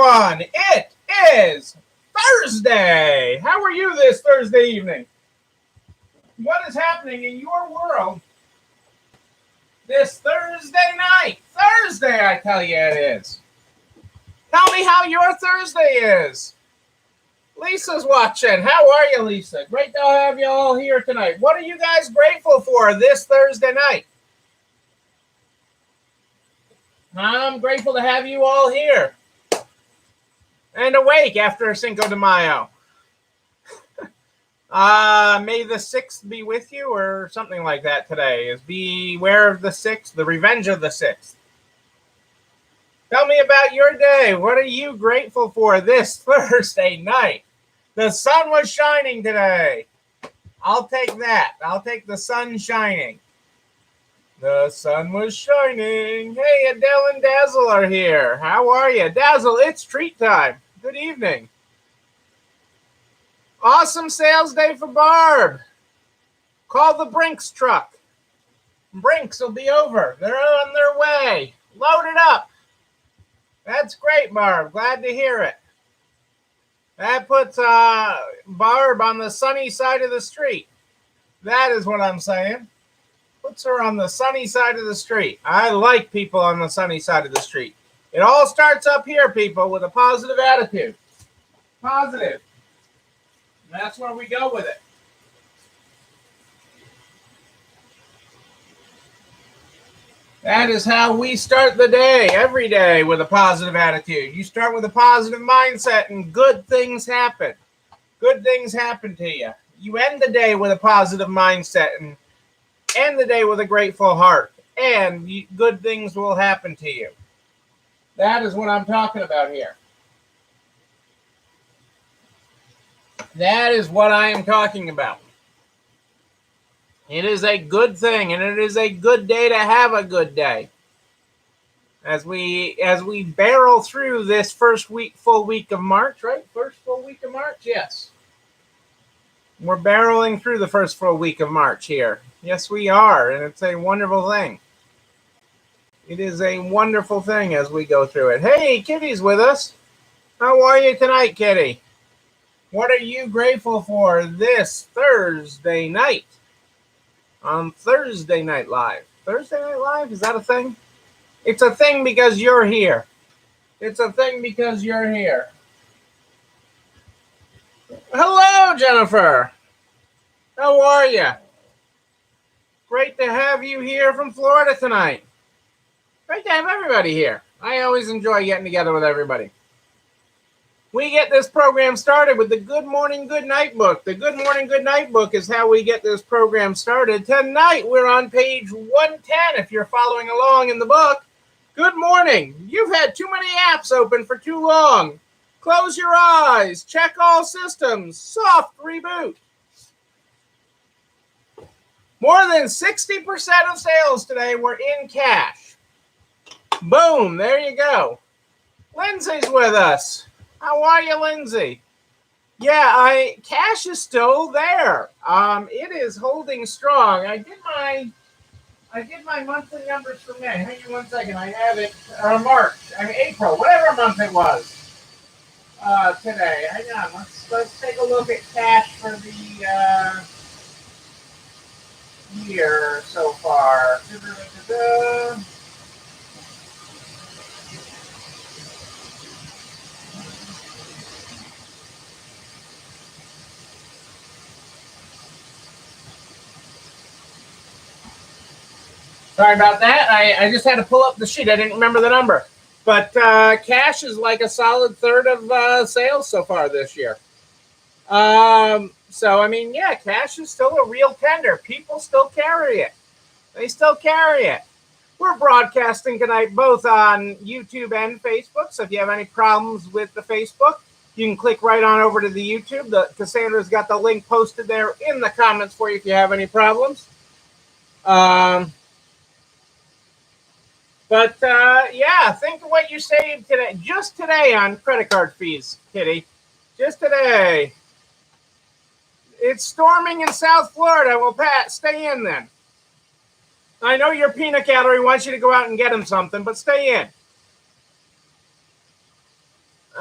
everyone. It is Thursday. How are you this Thursday evening? What is happening in your world this Thursday night? Thursday, I tell you it is. Tell me how your Thursday is. Lisa's watching. How are you, Lisa? Great to have you all here tonight. What are you guys grateful for this Thursday night? I'm grateful to have you all here and awake after Cinco de Mayo. May the 6th be with you, or something like that today. Is beware of the 6th, the revenge of the 6th. Tell me about your day. What are you grateful for this Thursday night? The sun was shining today. I'll take that. I'll take the sun shining. The sun was shining. Hey, Adele and Dazzle are here. How are you? Dazzle, it's treat time. Good evening. Awesome sales day for Barb. Call the Brinks truck. Brinks will be over. They're on their way. Load it up. That's great, Barb. Glad to hear it. That puts Barb on the sunny side of the street. That is what I'm saying. Puts her on the sunny side of the street. I like people on the sunny side of the street. It all starts up here, people, with a positive attitude. Positive. And that's where we go with it. That is how we start the day, every day, with a positive attitude. You start with a positive mindset and good things happen. Good things happen to you. You end the day with a positive mindset and end the day with a grateful heart. And good things will happen to you. That is what I'm talking about here. That is what I am talking about. It is a good thing, and it is a good day to have a good day. As we barrel through this full week of March, right? First full week of March, yes. We're barreling through the first full week of March here. Yes, we are, and it's a wonderful thing. It is a wonderful thing as we go through it. Hey, Kitty's with us. How are you tonight, Kitty? What are you grateful for this Thursday night? On Thursday Night Live. Thursday Night Live? Is that a thing? It's a thing because you're here. It's a thing because you're here. Hello, Jennifer. How are you? Great to have you here from Florida tonight. Great to have everybody here. I always enjoy getting together with everybody. We get this program started with the Good Morning, Good Night book. The Good Morning, Good Night book is how we get this program started. Tonight, we're on page 110, if you're following along in the book. Good morning. You've had too many apps open for too long. Close your eyes. Check all systems. Soft reboot. More than 60% of sales today were in cash. Boom. There you go. Lindsay's with us. How are you, Lindsay? Yeah, cash is still there. It is holding strong. I did my monthly numbers for May. Hang on one second. I have it. April, whatever month it was. Today. Hang on. Let's take a look at cash for the year so far. Sorry about that. I just had to pull up the sheet. I didn't remember the number. But cash is like a solid third of sales so far this year. So, I mean, yeah, cash is still a real tender. People still carry it. They still carry it. We're broadcasting tonight both on YouTube and Facebook. So if you have any problems with the Facebook, you can click right on over to the YouTube. Cassandra's got the link posted there in the comments for you if you have any problems. But, yeah, think of what you saved today. Just today on credit card fees, Kitty. Just today. It's storming in South Florida. Well, Pat, stay in then. I know your peanut gallery wants you to go out and get him something, but stay in.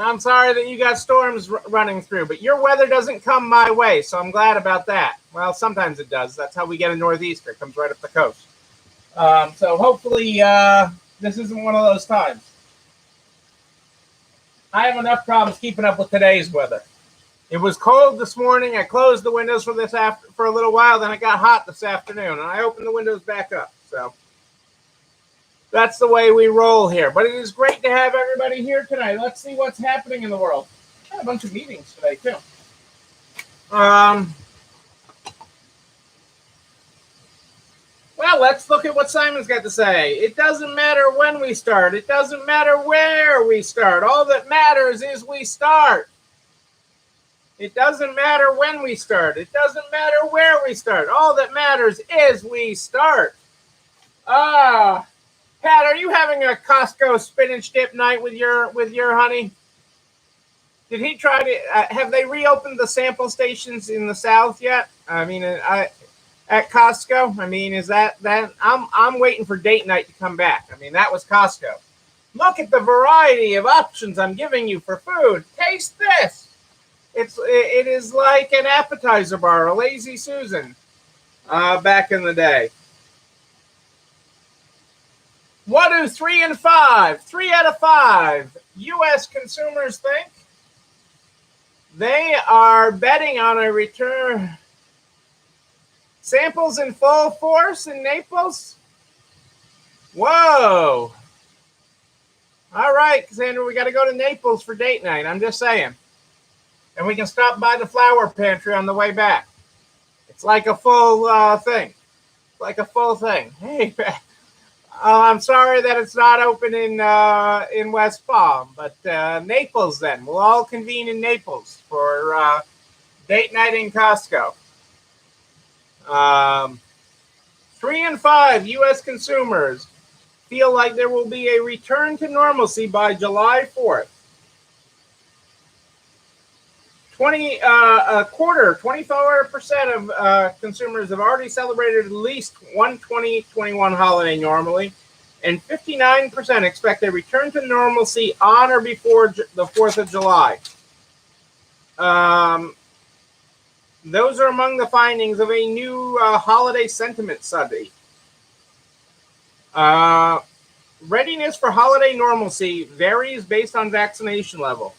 I'm sorry that you got storms running through, but your weather doesn't come my way, so I'm glad about that. Well, sometimes it does. That's how we get a northeaster. It comes right up the coast. So hopefully this isn't one of those times. I have enough problems keeping up with today's weather. It was cold this morning. I closed the windows for a little while. Then it got hot this afternoon, and I opened the windows back up. So that's the way we roll here. But it is great to have everybody here tonight. Let's see what's happening in the world. I had a bunch of meetings today, too. Well, let's look at what Simon's got to say. It doesn't matter when we start. It doesn't matter where we start. All that matters is we start. It doesn't matter when we start. It doesn't matter where we start. All that matters is we start. Pat, are you having a Costco spinach dip night with your honey? Did he try to? Have they reopened the sample stations in the South yet? I mean, at Costco. I mean, is that? I'm waiting for date night to come back. I mean, that was Costco. Look at the variety of options I'm giving you for food. Taste this. It is like an appetizer bar, a Lazy Susan, back in the day. What do 3 and 5, 3 out of 5 U.S. consumers think? They are betting on a return. Samples in full force in Naples? Whoa. All right, Cassandra, we got to go to Naples for date night. I'm just saying. And we can stop by the flower pantry on the way back. It's like a full thing. It's like a full thing. Hey, I'm sorry that it's not open in West Palm, but Naples then. We'll all convene in Naples for date night in Costco. 3 and 5 U.S. consumers feel like there will be a return to normalcy by July 4th. 24% of consumers have already celebrated at least one 2021 holiday normally, and 59% expect a return to normalcy on or before the 4th of July. Those are among the findings of a new holiday sentiment study. Readiness for holiday normalcy varies based on vaccination level.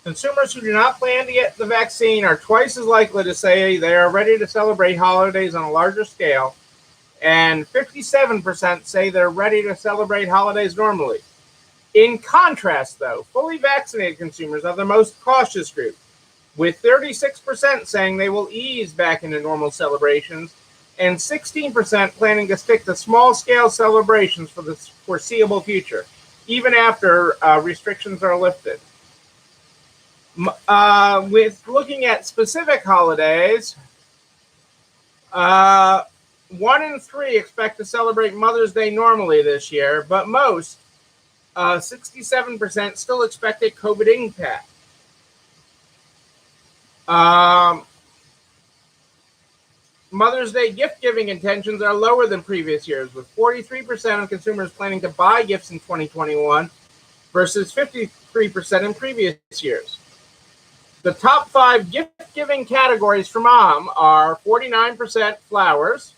Consumers who do not plan to get the vaccine are twice as likely to say they are ready to celebrate holidays on a larger scale, and 57% say they're ready to celebrate holidays normally. In contrast, though, fully vaccinated consumers are the most cautious group, with 36% saying they will ease back into normal celebrations, and 16% planning to stick to small-scale celebrations for the foreseeable future, even after restrictions are lifted. With looking at specific holidays, 1 in 3 expect to celebrate Mother's Day normally this year, but most, 67%, still expect a COVID impact. Mother's Day gift-giving intentions are lower than previous years, with 43% of consumers planning to buy gifts in 2021 versus 53% in previous years. The top 5 gift-giving categories for mom are 49% flowers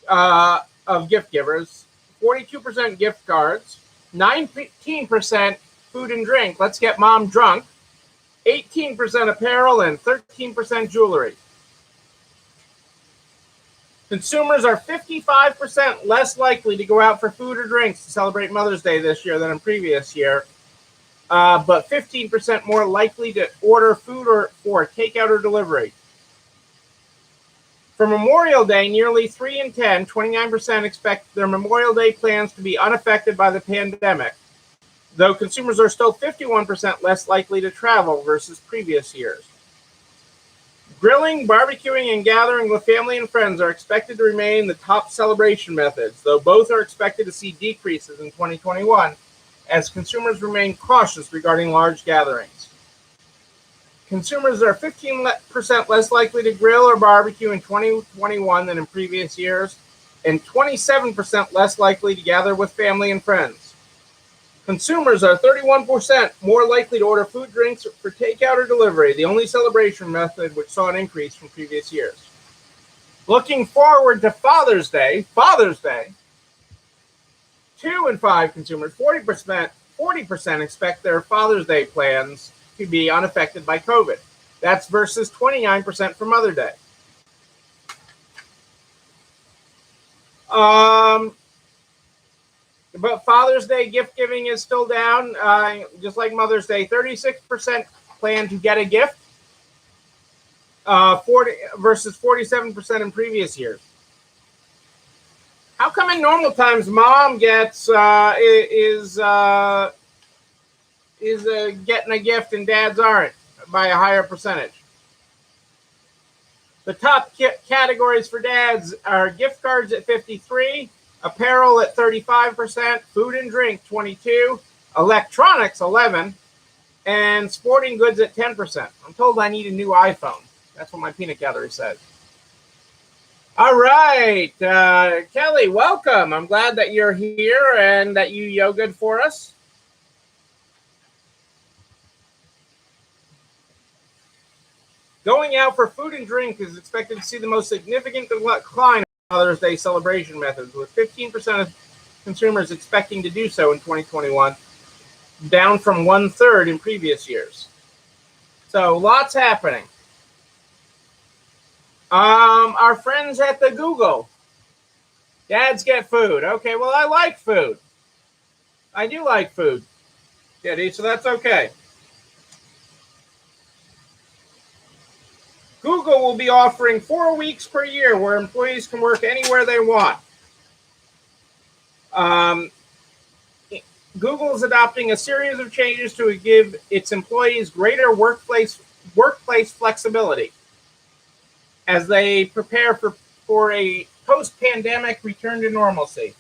of gift givers, 42% gift cards, 19% food and drink, let's get mom drunk, 18% apparel, and 13% jewelry. Consumers are 55% less likely to go out for food or drinks to celebrate Mother's Day this year than in previous year, but 15% more likely to order food for takeout or delivery. For Memorial Day, nearly 3 in 10, 29% expect their Memorial Day plans to be unaffected by the pandemic, though consumers are still 51% less likely to travel versus previous years. Grilling, barbecuing, and gathering with family and friends are expected to remain the top celebration methods, though both are expected to see decreases in 2021 as consumers remain cautious regarding large gatherings. Consumers are 15% less likely to grill or barbecue in 2021 than in previous years, and 27% less likely to gather with family and friends. Consumers are 31% more likely to order food, drinks for takeout or delivery, the only celebration method which saw an increase from previous years. Looking forward to Father's Day, 2 in 5 consumers, 40% expect their Father's Day plans to be unaffected by COVID. That's versus 29% for Mother's Day. But Father's Day gift giving is still down, just like Mother's Day. 36% plan to get a gift, 40 versus 47% in previous years. How come in normal times mom gets is getting a gift and dads aren't by a higher percentage? The top categories for dads are gift cards at 53%, apparel at 35%, food and drink 22%, electronics 11%, and sporting goods at 10%. I'm told I need a new iPhone. That's what my peanut gallery says. All right, Kelly, welcome. I'm glad that you're here and that you yogaed for us. Going out for food and drink is expected to see the most significant decline in Father's Day celebration methods, with 15% of consumers expecting to do so in 2021, down from 1/3 in previous years. So lots happening. Our friends at the Google, dads get food. Okay, well, I like food. I do like food, Kitty, so that's okay. Google will be offering 4 weeks per year where employees can work anywhere they want. Google is adopting a series of changes to give its employees greater workplace flexibility as they prepare for a post-pandemic return to normalcy.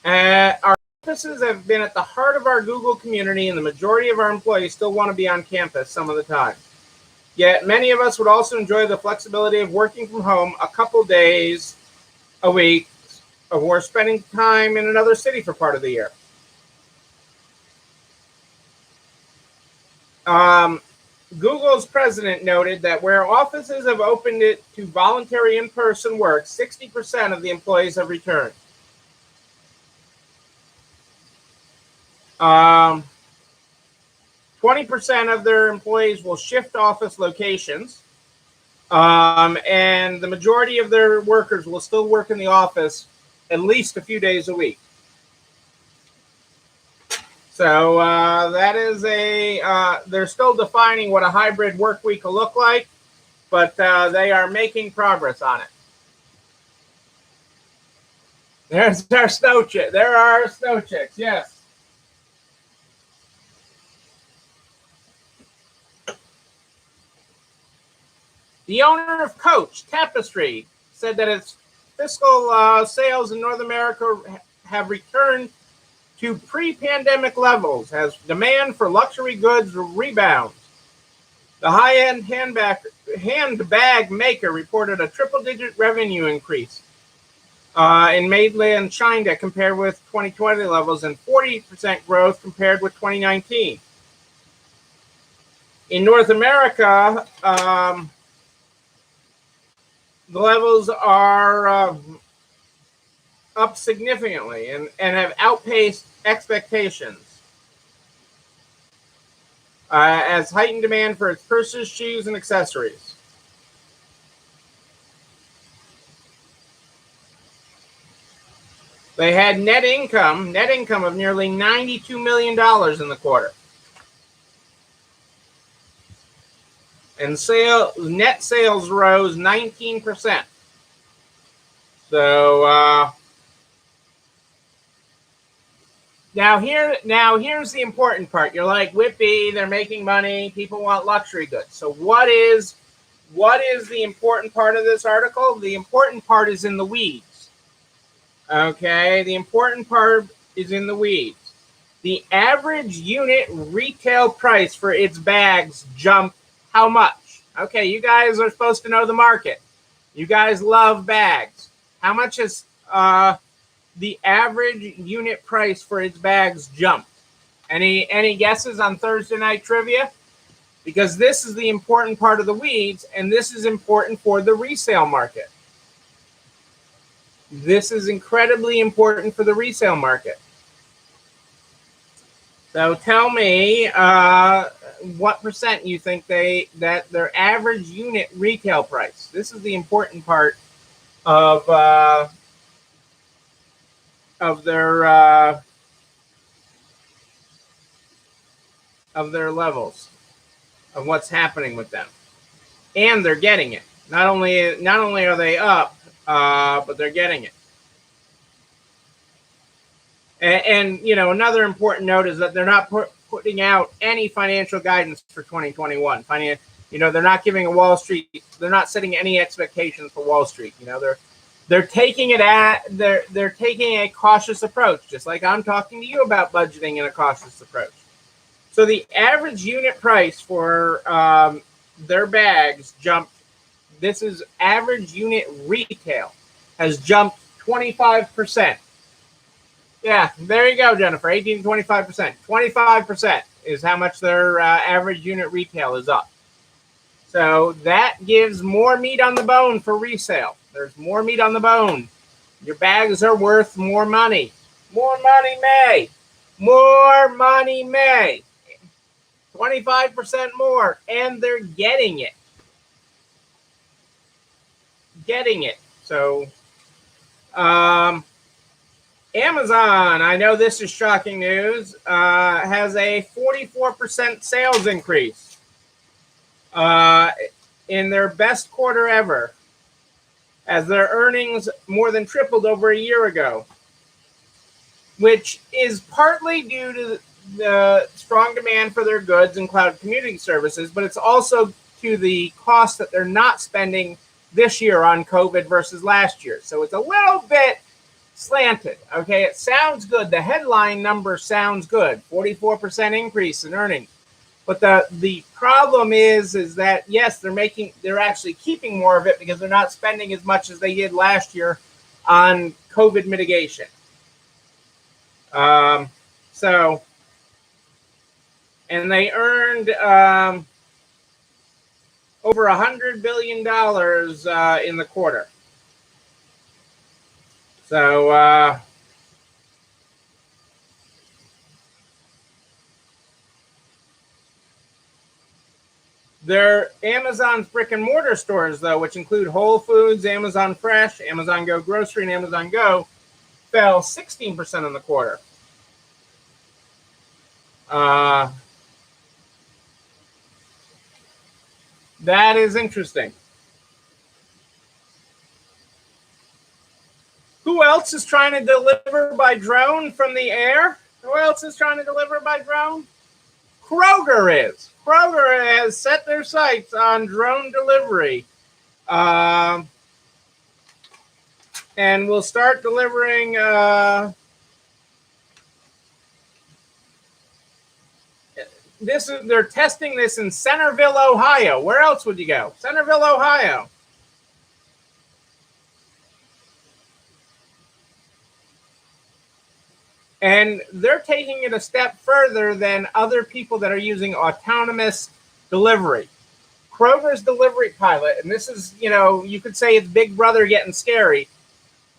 Our offices have been at the heart of our Google community, and the majority of our employees still want to be on campus some of the time. Yet many of us would also enjoy the flexibility of working from home a couple days a week or spending time in another city for part of the year. Google's president noted that where offices have opened it to voluntary in-person work, 60% of the employees have returned. 20% of their employees will shift office locations, and the majority of their workers will still work in the office at least a few days a week. So that is they're still defining what a hybrid work week will look like, but they are making progress on it. There's our snow chick. There are our snow chicks, yes. The owner of Coach, Tapestry, said that its fiscal sales in North America have returned to pre-pandemic levels as demand for luxury goods rebounds. The high-end handbag maker reported a triple-digit revenue increase in mainland China compared with 2020 levels and 40% growth compared with 2019. In North America, the levels are up significantly and have outpaced expectations as heightened demand for its purses, shoes, and accessories. They had net income of nearly $92 million in the quarter. And net sales rose 19%. So now here's the important part. You're like, Whippy, they're making money. People want luxury goods. So what is the important part of this article? The important part is in the weeds. Okay, the important part is in the weeds. The average unit retail price for its bags jumped how much? Okay, you guys are supposed to know the market. You guys love bags. How much is the average unit price for its bags jumped? Any guesses on Thursday night trivia? Because this is the important part of the weeds, and this is important for the resale market. This is incredibly important for the resale market. So tell me what percent you think that their average unit retail price. This is the important part of their levels, of what's happening with them, and they're getting it. Not only are they up, but they're getting it. And another important note is that they're not putting out any financial guidance for 2021. They're not giving a Wall Street. They're not setting any expectations for Wall Street. They're taking they're taking a cautious approach, just like I'm talking to you about budgeting in a cautious approach. So the average unit price for their bags jumped. This is average unit retail has jumped 25%. Yeah, there you go, Jennifer. 18 to 25%. 25% is how much their average unit retail is up. So that gives more meat on the bone for resale. There's more meat on the bone. Your bags are worth more money. More money may. More money may. 25% more. And they're getting it. Getting it. So, Amazon, I know this is shocking news, has a 44% sales increase in their best quarter ever, as their earnings more than tripled over a year ago, which is partly due to the strong demand for their goods and cloud computing services, but it's also to the cost that they're not spending this year on COVID versus last year. So it's a little bit slanted. Okay, it sounds good. The headline number sounds good. 44% increase in earnings. But the problem is that yes, they're actually keeping more of it because they're not spending as much as they did last year on COVID mitigation. And they earned over $100 billion in the quarter. So their Amazon's brick and mortar stores, though, which include Whole Foods, Amazon Fresh, Amazon Go Grocery, and Amazon Go, fell 16% in the quarter. That is interesting. Who else is trying to deliver by drone from the air? Who else is trying to deliver by drone? Kroger is. Kroger has set their sights on drone delivery. And will start delivering they're testing this in Centerville, Ohio. Where else would you go? Centerville, Ohio. And they're taking it a step further than other people that are using autonomous delivery. Kroger's delivery pilot, and this is, you could say it's Big Brother getting scary.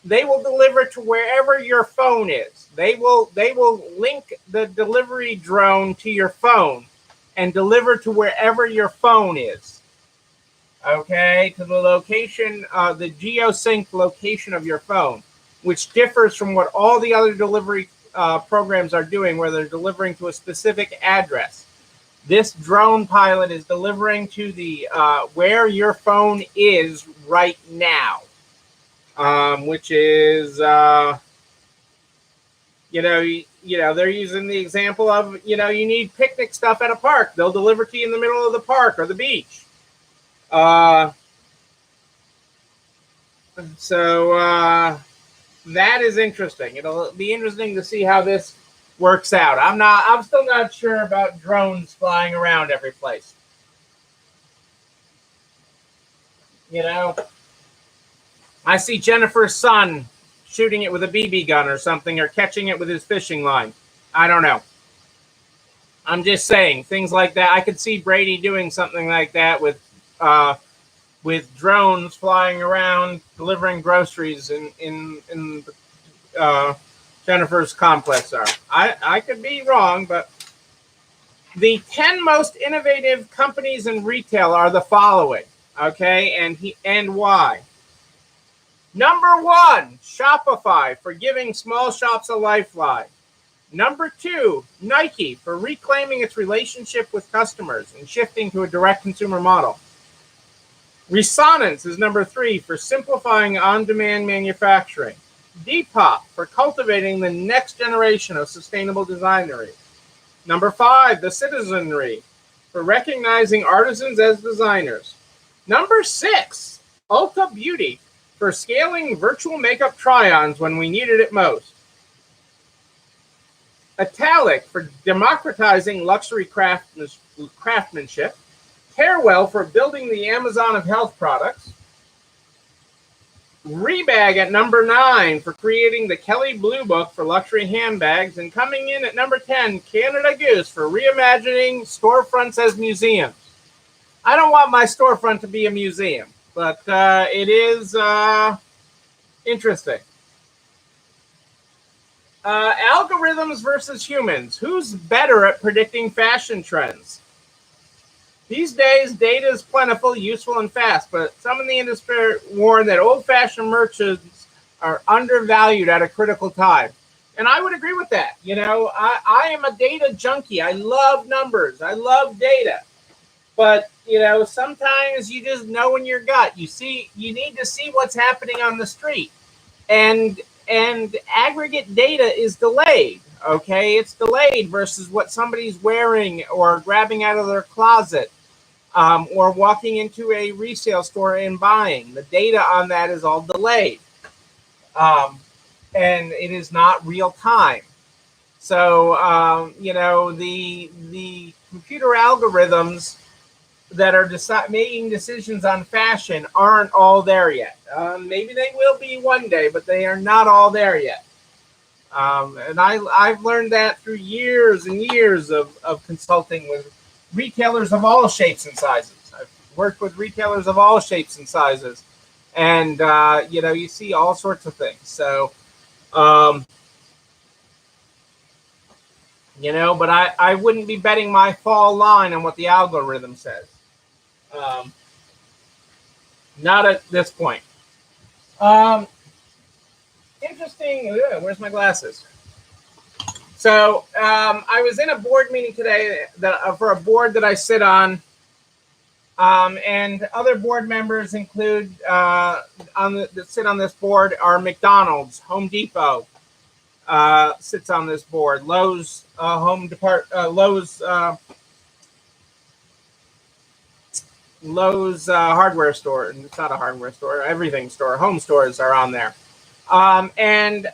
They will deliver to wherever your phone is. They will link the delivery drone to your phone and deliver to wherever your phone is. Okay, to the location, the geosync location of your phone, which differs from what all the other delivery programs are doing, where they're delivering to a specific address. This drone pilot is delivering to the where your phone is right now, which is they're using the example of you need picnic stuff at a park. They'll deliver to you in the middle of the park or the beach. So that is interesting. It'll be interesting to see how this works out. I'm still not sure about drones flying around every place. I see Jennifer's son shooting it with a BB gun or something, or catching it with his fishing line. I don't know. I'm just saying things like that. I could see Brady doing something like that with drones flying around delivering groceries in Jennifer's complex. I could be wrong, but the 10 most innovative companies in retail are the following. Okay, and why? Number 1, Shopify, for giving small shops a lifeline. Number 2, Nike, for reclaiming its relationship with customers and shifting to a direct consumer model. Resonance is number 3, for simplifying on-demand manufacturing. Depop, for cultivating the next generation of sustainable designery. Number 5, The Citizenry, for recognizing artisans as designers. Number 6, Ulta Beauty, for scaling virtual makeup try-ons when we needed it most. Italic, for democratizing luxury craftsmanship. Carewell, for building the Amazon of health products. Rebag at number 9, for creating the Kelly Blue Book for luxury handbags. And coming in at number 10, Canada Goose, for reimagining storefronts as museums. I don't want my storefront to be a museum, but it is interesting. Algorithms versus humans. Who's better at predicting fashion trends? These days, data is plentiful, useful, and fast, but some in the industry warn that old-fashioned merchants are undervalued at a critical time. And I would agree with that. You know, I am a data junkie. I love numbers. I love data. But, you know, sometimes you just know in your gut. You need to see what's happening on the street. And aggregate data is delayed, okay? It's delayed versus what somebody's wearing or grabbing out of their closet, or walking into a resale store and buying. The data on that is all delayed, and it is not real time. So, you know, the computer algorithms that are making decisions on fashion aren't all there yet. Maybe they will be one day, but they are not all there yet. And I've learned that through years and years of consulting with retailers of all shapes and sizes. I've worked with retailers of all shapes and sizes. And, you know, you see all sorts of things. So, you know, but I wouldn't be betting my fall line on what the algorithm says. Not at this point. Interesting. Where's my glasses? So I was in a board meeting today for a board that I sit on, and other board members include that sit on this board are McDonald's, Home Depot sits on this board, Lowe's Lowe's hardware store. It's not a hardware store, everything store. Home stores are on there. And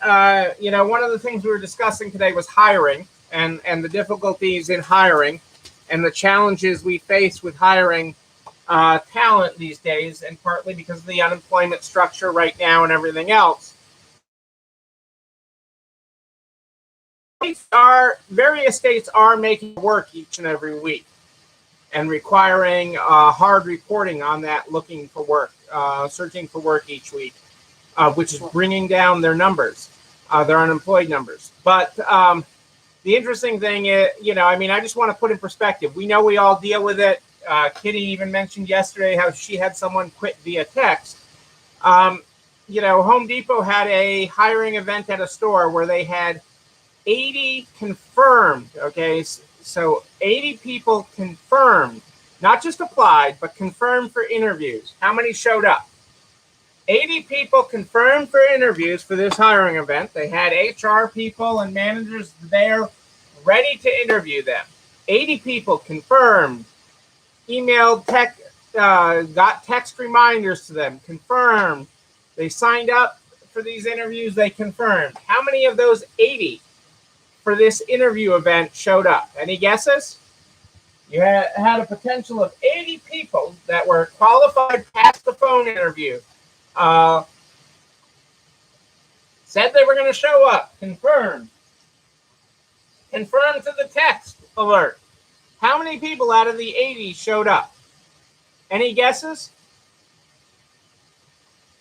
you know, one of the things we were discussing today was hiring and the difficulties in hiring and the challenges we face with hiring talent these days, and partly because of the unemployment structure right now and everything else. Various states are making work each and every week and requiring hard reporting on that, looking for work, searching for work each week, which is bringing down their numbers, their unemployed numbers. But the interesting thing is, you know, I mean, I just want to put in perspective. We know we all deal with it. Kitty even mentioned yesterday how she had someone quit via text. You know, Home Depot had a hiring event at a store where they had 80 confirmed, okay? So 80 people confirmed, not just applied, but confirmed for interviews. How many showed up? 80 people confirmed for interviews for this hiring event. They had HR people and managers there ready to interview them. 80 people confirmed, emailed, got text reminders to them, confirmed. They signed up for these interviews, they confirmed. How many of those 80 for this interview event showed up? Any guesses? You had a potential of 80 people that were qualified past the phone interview. Said they were going to show up. Confirmed. Confirmed to the text alert. How many people out of the 80 showed up? Any guesses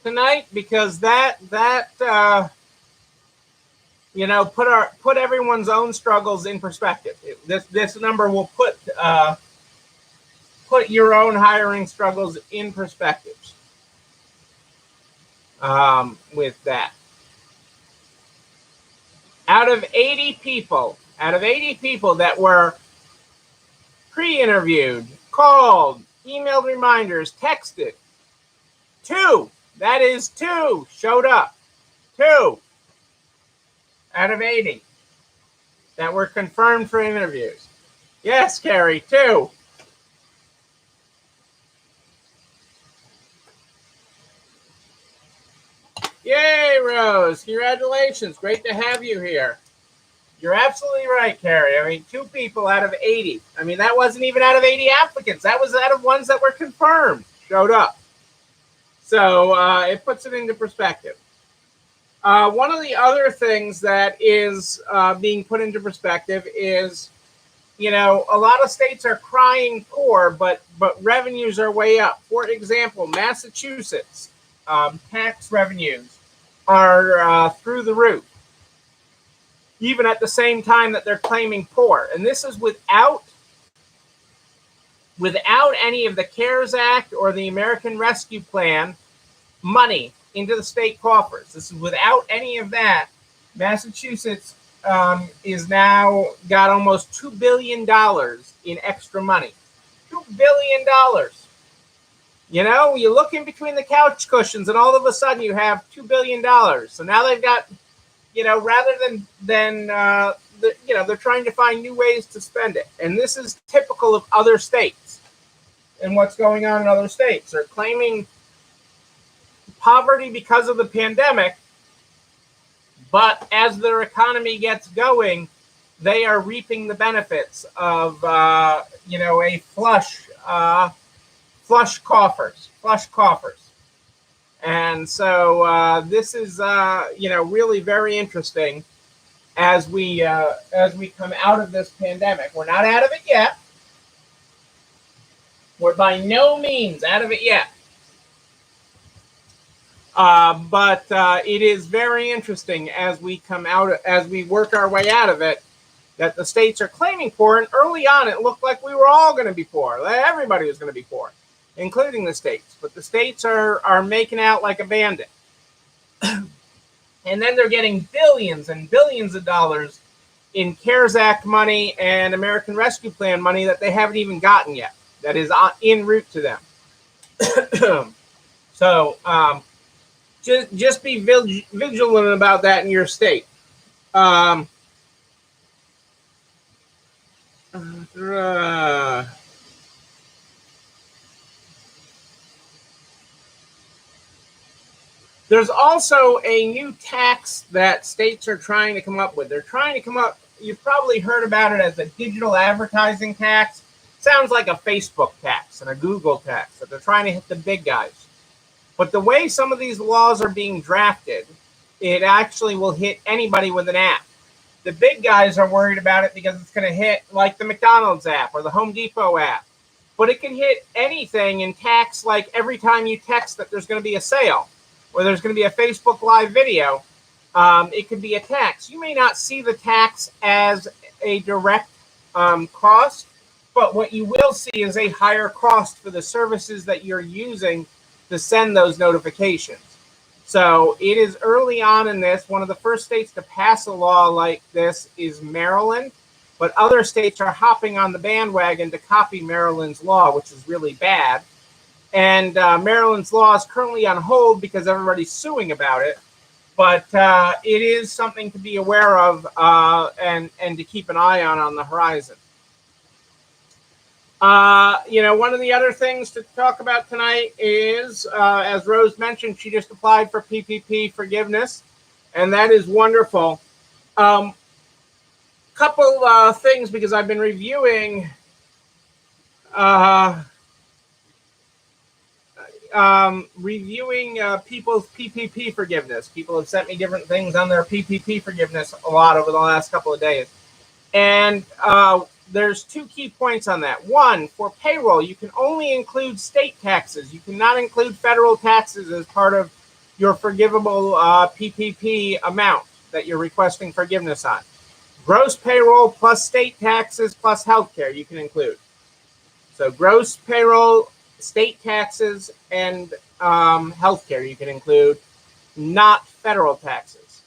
tonight? Because that put everyone's own struggles in perspective. This number will put your own hiring struggles in perspective. With that, out of 80 people that were pre-interviewed, called, emailed reminders, texted, 2 showed up. 2 out of 80 that were confirmed for interviews. Yes, Carrie, 2. Yay, Rose. Congratulations. Great to have you here. You're absolutely right, Carrie. I mean, 2 people out of 80. I mean, that wasn't even out of 80 applicants. That was out of ones that were confirmed, showed up. So it puts it into perspective. One of the other things that is being put into perspective is, a lot of states are crying poor, but revenues are way up. For example, Massachusetts tax revenues are through the roof, even at the same time that they're claiming poor. And this is without any of the CARES Act or the American Rescue Plan money into the state coffers. This is without any of that. Massachusetts is now got almost $2 billion in extra money. $2 billion. You look in between the couch cushions and all of a sudden you have $2 billion. So now they've got, rather than they're trying to find new ways to spend it. And this is typical of other states and what's going on in other states. They're claiming poverty because of the pandemic, but as their economy gets going, they are reaping the benefits of, a flush coffers. And so this is, really very interesting as we come out of this pandemic. We're not out of it yet. We're by no means out of it yet. But it is very interesting as we work our way out of it, that the states are claiming poor. And early on, it looked like we were all going to be poor. Everybody was going to be poor, including the states. But the states are making out like a bandit. And then they're getting billions and billions of dollars in CARES Act money and American Rescue Plan money that they haven't even gotten yet. That is en route to them. So just be vigilant about that in your state. There's also a new tax that states are trying to come up with. They're trying to come up, you've probably heard about it as a digital advertising tax. Sounds like a Facebook tax and a Google tax, that they're trying to hit the big guys. But the way some of these laws are being drafted, it actually will hit anybody with an app. The big guys are worried about it because it's going to hit like the McDonald's app or the Home Depot app. But it can hit anything in tax, like every time you text that there's going to be a sale or there's going to be a Facebook Live video, it could be a tax. You may not see the tax as a direct cost, but what you will see is a higher cost for the services that you're using to send those notifications. So it is early on in this. One of the first states to pass a law like this is Maryland, but other states are hopping on the bandwagon to copy Maryland's law, which is really bad. And Maryland's law is currently on hold because everybody's suing about it. But it is something to be aware of and to keep an eye on the horizon. One of the other things to talk about tonight is, as Rose mentioned, she just applied for PPP forgiveness, and that is wonderful. Couple things, because I've been reviewing reviewing people's PPP forgiveness. People have sent me different things on their PPP forgiveness a lot over the last couple of days. And there's two key points on that. One, for payroll, you can only include state taxes. You cannot include federal taxes as part of your forgivable PPP amount that you're requesting forgiveness on. Gross payroll plus state taxes plus healthcare you can include. So gross payroll, state taxes, and healthcare you can include, not federal taxes.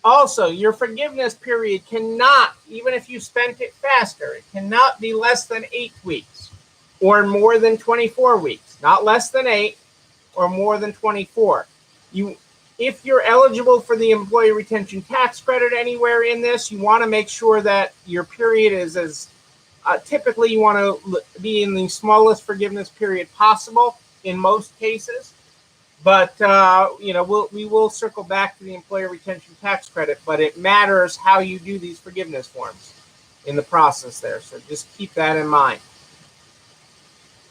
Also, your forgiveness period cannot, even if you spent it faster, it cannot be less than 8 weeks or more than 24 weeks. Not less than 8 or more than 24. If you're eligible for the employee retention tax credit anywhere in this, you want to make sure that your period is as typically you want to be in the smallest forgiveness period possible in most cases. But we will circle back to the employer retention tax credit, but it matters how you do these forgiveness forms in the process there. So just keep that in mind.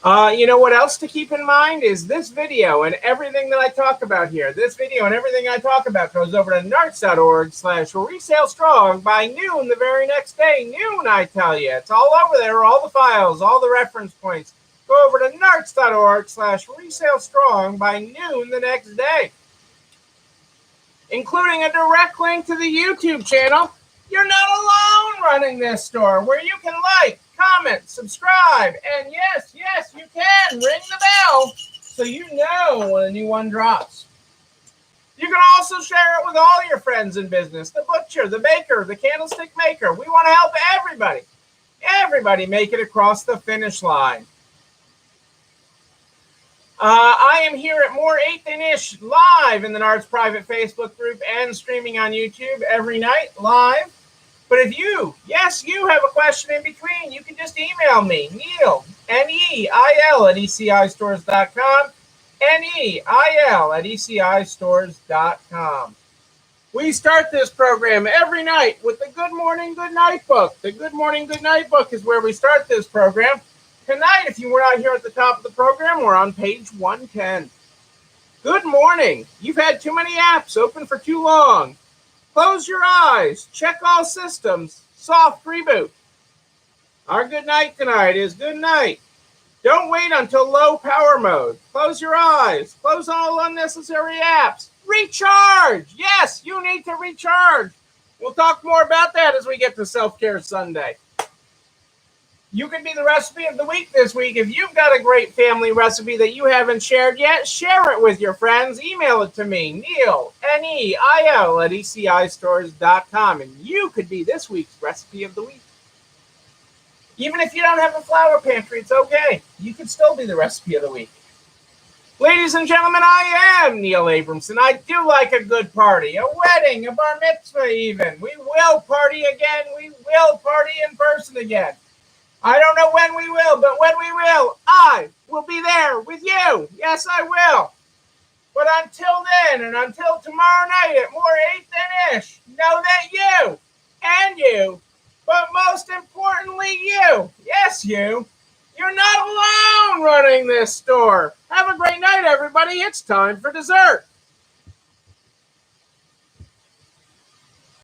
What else to keep in mind is this video and everything that I talk about here. This video and everything I talk about goes over to narts.org/resale strong by noon the very next day. Noon, I tell you. It's all over there, all the files, all the reference points. Go over to narts.org/resale strong by noon the next day, including a direct link to the YouTube channel. You're not alone running this store, where you can like, comment, subscribe, and yes, you can ring the bell so you know when a new one drops. You can also share it with all your friends in business, the butcher, the baker, the candlestick maker. We want to help everybody make it across the finish line. I am here at More 8th and Ish live in the Nards private Facebook group and streaming on YouTube every night live. But if you have a question in between, you can just email me, Neil, Neil, at ECIstores.com, Neil at ECIstores.com. We start this program every night with the Good Morning, Good Night book. The Good Morning, Good Night book is where we start this program. Tonight, if you were not here at the top of the program, we're on page 110. Good morning. You've had too many apps open for too long. Close your eyes. Check all systems. Soft reboot. Our good night tonight is good night. Don't wait until low power mode. Close your eyes. Close all unnecessary apps. Recharge. Yes, you need to recharge. We'll talk more about that as we get to Self-Care Sunday. You can be the recipe of the week this week. If you've got a great family recipe that you haven't shared yet, share it with your friends. Email it to me, Neil, Neil, at ECIstores.com. And you could be this week's recipe of the week. Even if you don't have a flour pantry, it's okay. You could still be the recipe of the week. Ladies and gentlemen, I am Neil Abramson. I do like a good party, a wedding, a bar mitzvah even. We will party again. We will party in person again. I don't know when we will, but when we will, I will be there with you. Yes, I will. But until then, and until tomorrow night at More 8th and Ish, know that you, and you, but most importantly you, yes you're not alone running this store. Have a great night, everybody. It's time for dessert.